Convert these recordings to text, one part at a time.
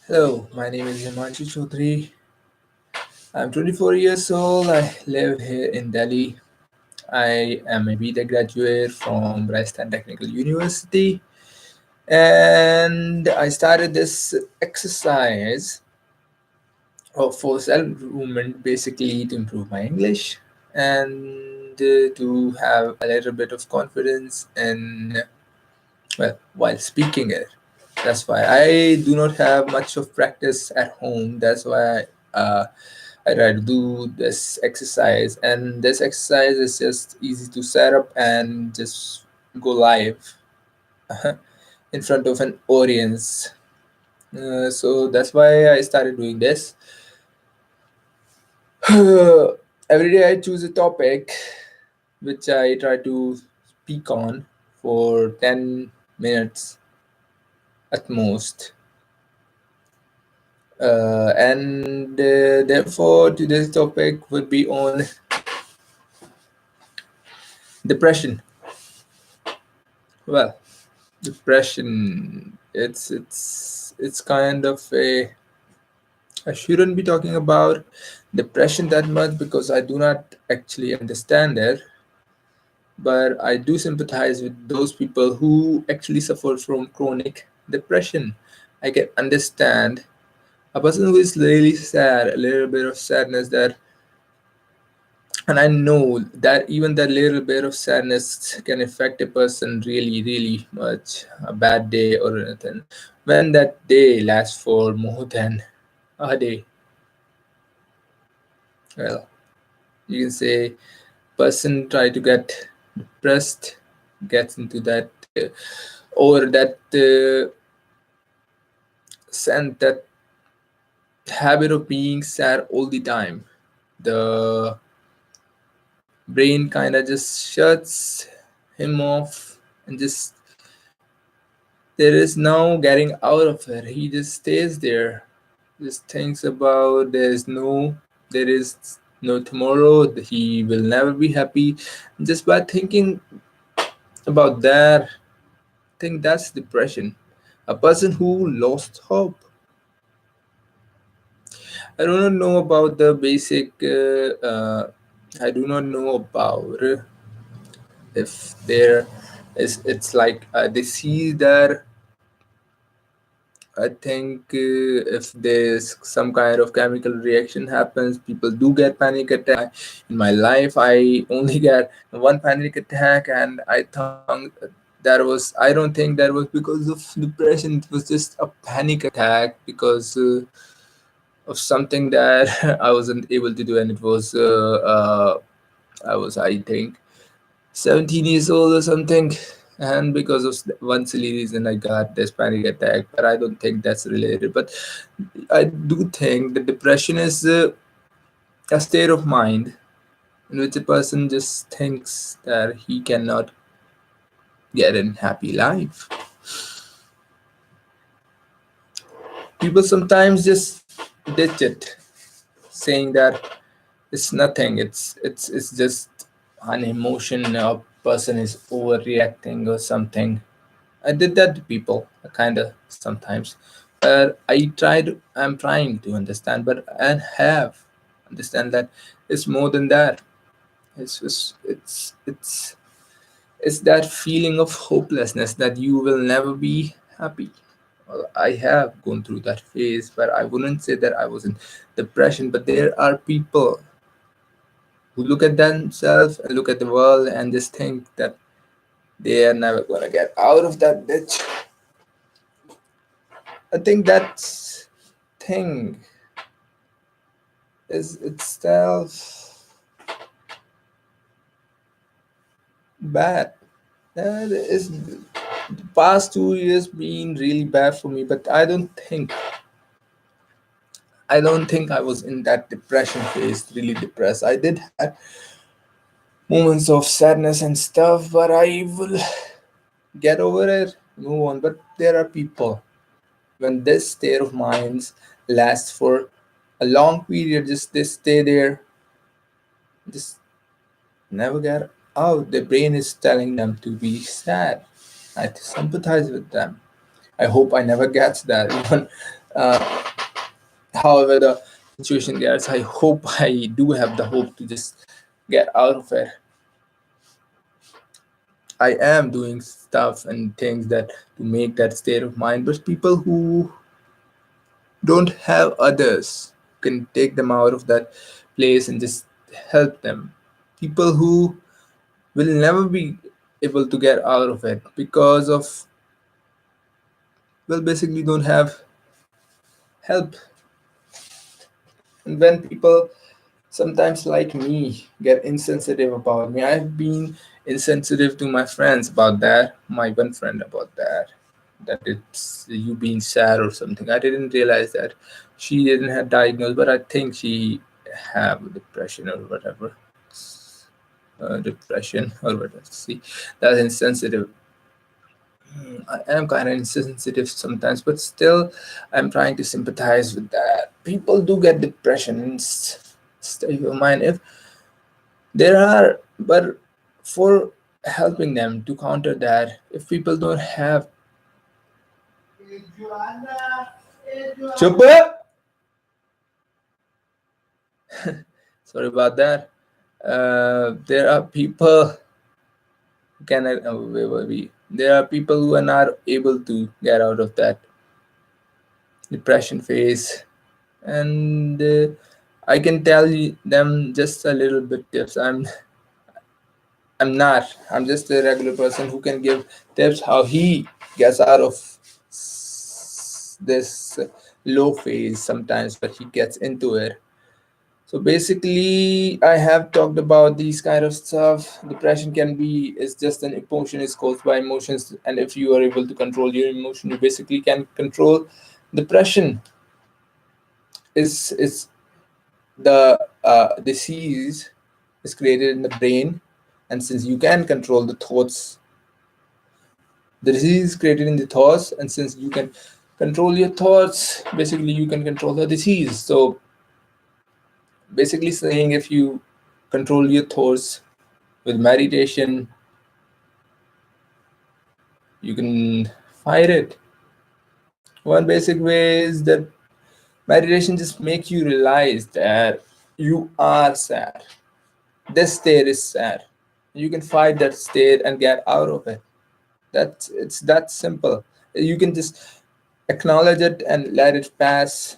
Hello, my name is Himanshu Chaudhary. I'm 24 years old. I live here in Delhi. I am a BTech graduate from Rajasthan Technical University, and I started this exercise for self improvement basically to improve my English and to have a little bit of confidence in, well, while speaking it. That's why I do not have much of practice at home. That's why I try to do this exercise, and this exercise is just easy to set up and just go live in front of an audience. So that's why I started doing this. Every day I choose a topic which I try to speak on for 10 minutes at most. And therefore, today's topic would be on depression. Well, depression. It's kind of a. I shouldn't be talking about depression that much because I do not actually understand it. But I do sympathize with those people who actually suffer from chronic depression. I can understand a person who is really sad, a little bit of sadness that, and I know that even that little bit of sadness can affect a person really, really much. A bad day or anything. When that day lasts for more than a day, well, you can say person try to get depressed, gets into that or that sense, that habit of being sad all the time. The brain kind of just shuts him off and just there is no getting out of it. He just stays there, just thinks about there is no tomorrow. He will never be happy. Just by thinking about that, I think that's depression. A person who lost hope. I do not know about the basic. I do not know about if there is. It's like they see that I think if there's some kind of chemical reaction happens, people do get panic attack. In my life, I only get one panic attack, and I think that was. I don't think that was because of depression. It was just a panic attack because of something that I wasn't able to do, and it was I was, I think, 17 years old or something, and because of one silly reason I got this panic attack. But I don't think that's related. But I do think that depression is a state of mind in which a person just thinks that he cannot get a happy life. People sometimes just ditch it, saying that it's nothing. It's just an emotion. A person is overreacting or something. I did that to people, kind of sometimes. But I'm trying to understand, but I have understand that it's more than that. It's just, it's that feeling of hopelessness that you will never be happy. Well, I have gone through that phase, but I wouldn't say that I was in depression. But there are people who look at themselves and look at the world and just think that they are never gonna get out of that ditch. I think that thing is itself bad. And is the past 2 years been really bad for me, but I don't think I was in that depression phase, really depressed. I did have moments of sadness and stuff, but I will get over it, move on. But there are people when this state of minds lasts for a long period, just they stay there, just never get out. The brain is telling them to be sad. I sympathize with them. I hope I never get that. Even However the situation gets, I hope, I do have the hope to just get out of it. I am doing stuff and things that to make that state of mind, but people who don't have others can take them out of that place and just help them. People who will never be able to get out of it because of, well, basically don't have help. And when people sometimes like me get insensitive about me, I've been insensitive to my friends about that, my one friend about that it's you being sad or something. I didn't realize that she didn't have diagnosed, but I think she have depression or whatever. Depression or whatever. See, that's insensitive. I am kind of insensitive sometimes, but still, I'm trying to sympathize with that. People do get depression and state of mind. If there are, but for helping them to counter that, if people don't have, Chupa! Sorry about that. There are people who can, where were we? There are people who are not able to get out of that depression phase, and I can tell them just a little bit tips. I'm not. I'm just a regular person who can give tips how he gets out of this low phase sometimes, but he gets into it. So basically, I have talked about these kind of stuff. Depression can be is just an emotion is caused by emotions, and if you are able to control your emotion, you basically can control depression. Is the disease is created in the brain, and since you can control the thoughts, the disease is created in the thoughts, and since you can control your thoughts, basically you can control the disease. So basically saying, if you control your thoughts with meditation, you can fight it. One basic way is that meditation just makes you realize that you are sad. This state is sad. You can fight that state and get out of it. That's it's that simple. You can just acknowledge it and let it pass.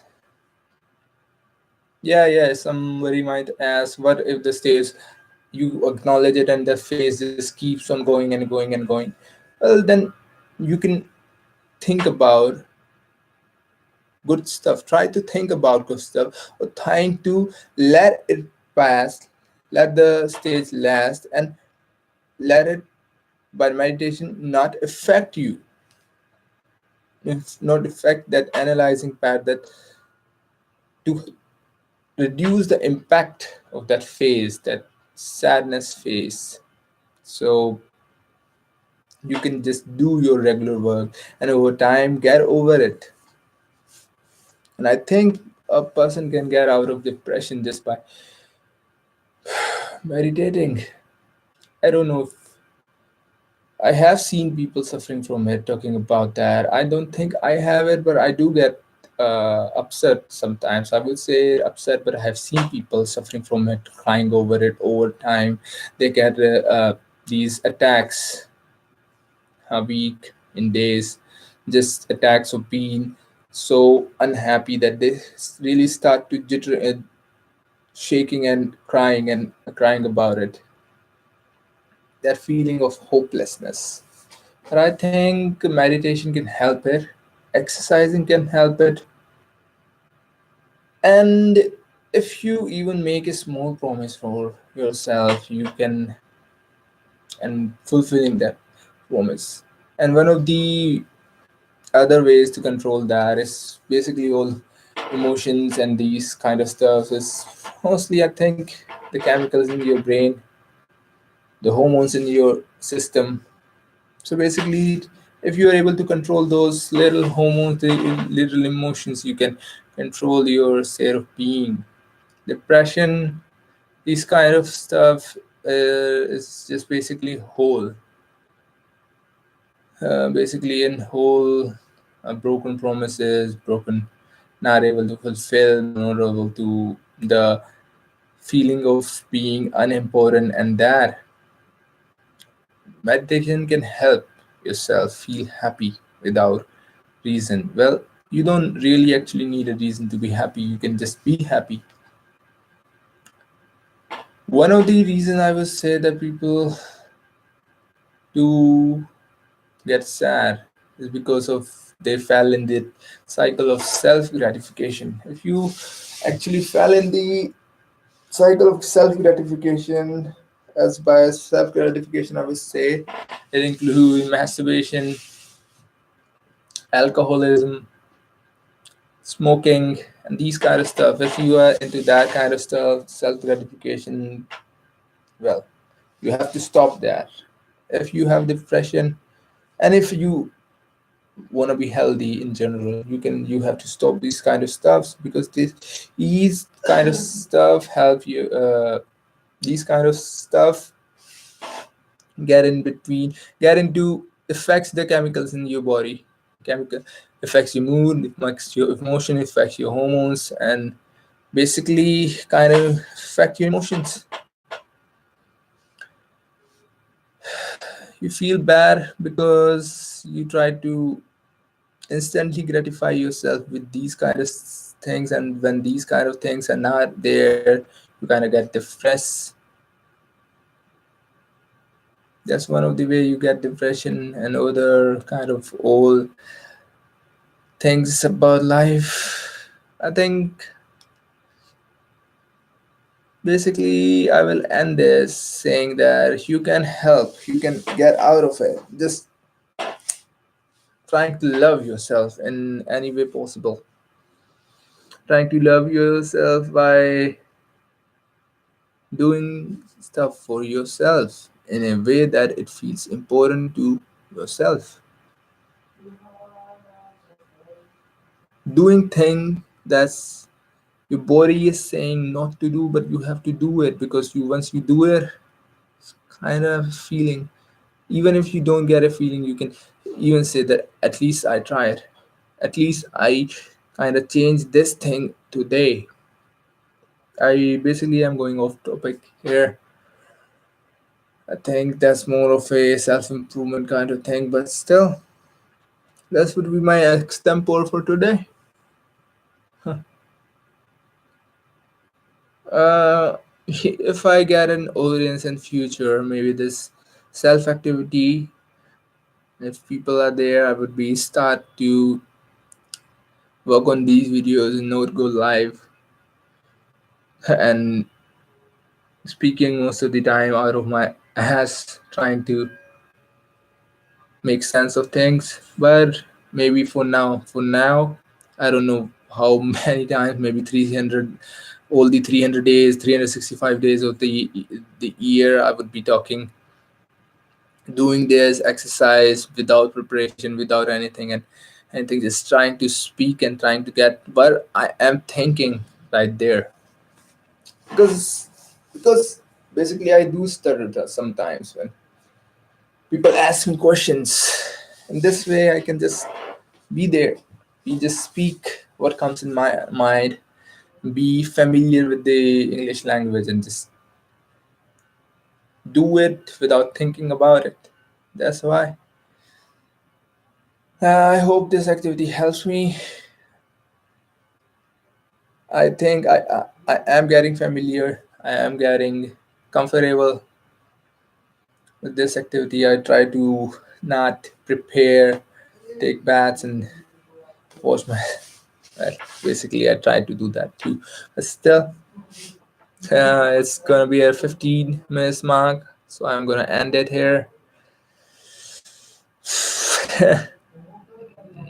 Yeah, yeah. Somebody might ask, what if the stage you acknowledge it and the phase just keeps on going and going and going? Well, then you can think about good stuff. Try to think about good stuff, or trying to let it pass, let the stage last, and let it by meditation not affect you. It's not affect that analyzing part, that to reduce the impact of that phase, that sadness phase. So you can just do your regular work and over time get over it. And I think a person can get out of depression just by meditating. I don't know if I have seen people suffering from it talking about that. I don't think I have it, but I do get upset sometimes. I would say upset, but I have seen people suffering from it, crying over it over time. They get these attacks a week, in days, just attacks of being so unhappy that they really start to jitter and shaking and crying about it. That feeling of hopelessness. But I think meditation can help it, exercising can help it, and if you even make a small promise for yourself, you can and fulfilling that promise. And one of the other ways to control that is basically all emotions and these kind of stuff is mostly, I think, the chemicals in your brain, the hormones in your system. So basically, if you are able to control those little hormones, the little emotions, you can control your state of being. Depression, this kind of stuff is just basically whole, basically in whole, broken promises, broken not able to fulfill, not able to the feeling of being unimportant, and that meditation can help yourself feel happy without reason. Well, you don't really actually need a reason to be happy. You can just be happy. One of the reason I would say that people do get sad is because of they fell in the cycle of self gratification. If you actually fell in the cycle of self gratification, as by self gratification I would say it includes masturbation, alcoholism, smoking, and these kind of stuff. If you are into that kind of stuff, self gratification, well, you have to stop that. If you have depression, and if you want to be healthy in general, you have to stop these kind of stuffs, because these kind of stuff help you. These kind of stuff get in between, get into affects the chemicals in your body. Chemical affects your mood, it affects your emotion, it affects your hormones, and basically kind of affect your emotions. You feel bad because you try to instantly gratify yourself with these kind of things, and when these kind of things are not there, you kind of get depressed. That's one of the way you get depression and other kind of all things about life. I think basically I will end this saying that you can help, you can get out of it, just trying to love yourself in any way possible, trying to love yourself by doing stuff for yourself in a way that it feels important to yourself, doing thing that's your body is saying not to do, but you have to do it because you once you do it, kind of feeling, even if you don't get a feeling, you can even say that at least I tried, at least I kind of changed this thing today. I basically am going off topic here. I think that's more of a self-improvement kind of thing, but still, that would be my extempore for today. uh if I get an audience in future, maybe this self activity, if people are there, I would be start to work on these videos and not go live and speaking most of the time out of my ass trying to make sense of things. But maybe for now, I don't know how many times, maybe 300, all the 300 days, 365 days of the year, I would be talking, doing this exercise without preparation, without anything, and anything, just trying to speak and trying to get what I am thinking right there. because because basically I do stutter sometimes when people ask me questions. In this way I can just be there, be just speak what comes in my mind, be familiar with the English language, and just do it without thinking about it. That's why I hope this activity helps me. I think I am getting familiar, I am getting comfortable with this activity. I try to not prepare, take baths, and wash my. Well, basically, I try to do that too. But still, it's gonna be a 15 minutes mark, so I'm gonna end it here.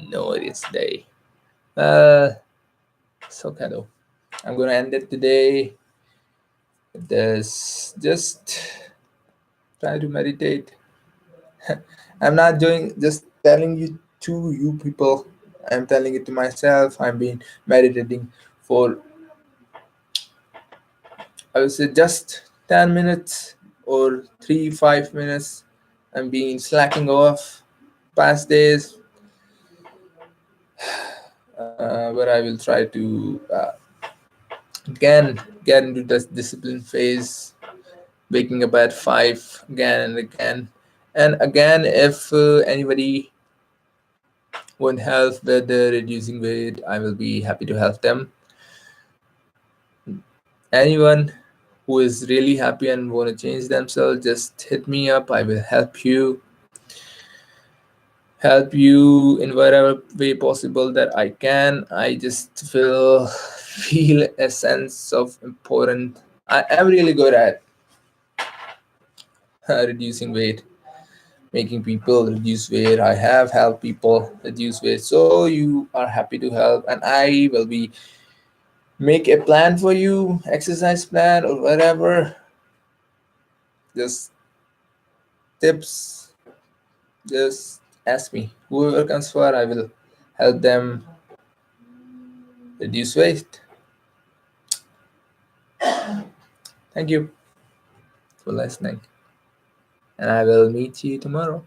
No, it's day. Uh, it's okay though. I'm gonna end it today. This just try to meditate. I'm not doing just telling you to you people. I'm telling it to myself. I've been meditating for, I would say, just 10 minutes or 3 5 minutes. I'm being slacking off past days. where I will try to again get into this discipline phase, waking up at 5 again and again. And again, if anybody want help with reducing weight, I will be happy to help them. Anyone who is really happy and want to change themselves, just hit me up. I will help you in whatever way possible that I can. I just will feel a sense of important. I am really good at reducing weight, making people reduce weight. I have helped people reduce weight, so you are happy to help, and I will be make a plan for you, exercise plan or whatever. Just tips, just ask me. Whoever comes for, I will help them reduce weight. Thank you for listening, and I will meet you tomorrow.